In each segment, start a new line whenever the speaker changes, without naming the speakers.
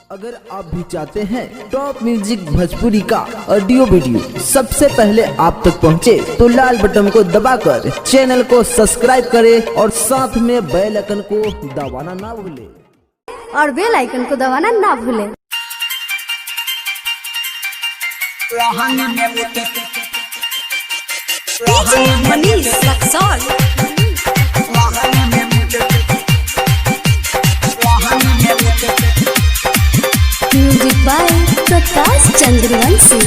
अगर आप भी चाहते हैं टॉप म्यूजिक भोजपुरी का ऑडियो वीडियो सबसे पहले आप तक पहुंचे, तो लाल बटन को दबाकर चैनल को सब्सक्राइब करें और साथ में बेल आइकन को दबाना ना भूलें।
Music by Prakash Chandravanshi.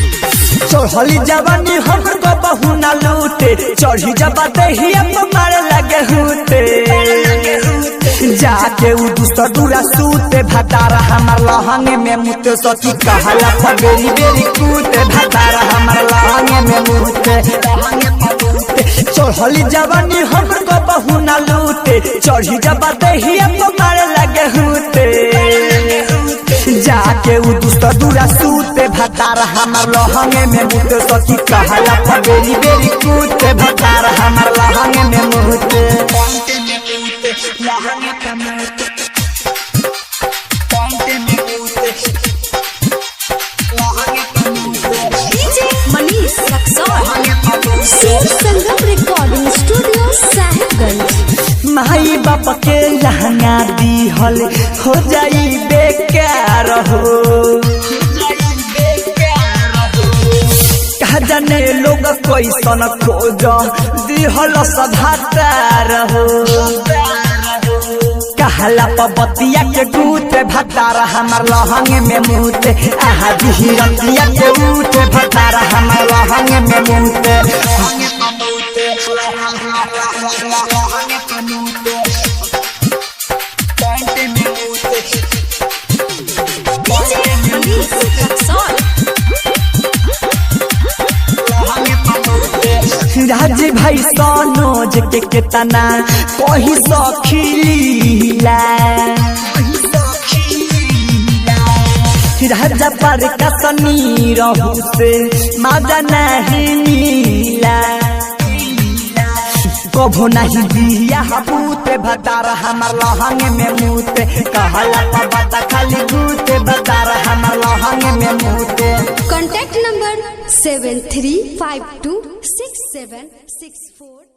चढ़ली जवानी हमर को बहु ना लूटे, चढ़ी जबा दही मारे लगे हुते, जाके उ दूसरा दूरा सूते भतारा हमार लहंगे में मुते, सखी कहला था बेरी बेरी कूते भतारा हमार लहंगे में मुते। चढ़ली जवानी हमर को बहु ना लूटे, चढ़ी जबा दही मारे लगे हुते, जाके उ दूसरा दूरा सूते भतारा हमार लहंगे में मुते, सखी कहला था बेरी बेरी कूते भतारा हमार लहंगे में मुते।
संगम रिकॉर्डिंग स्टूडियो साहिबगंज।
माई बाप के लहंगा दी हल हो जाई बेकार हो, कहा जाने लोग कैसन खोज दी हल सभातार हो, कहला पबतिया के गूते भतारा हमार लहंगे में मुते, आहा हिरतिया के उठे भतारा हमार लहंगे में मुते। राजी भाई सोनोज के तना कही सखीला, राजा पर कसनी रहू से माजा नहीं मिला, कभो नहीं दिया पूते भतारा हमार लहंगे में मुते, कहला बता खाली गूते भतारा हमार लहंगे में मुते।
Contact number 73526764।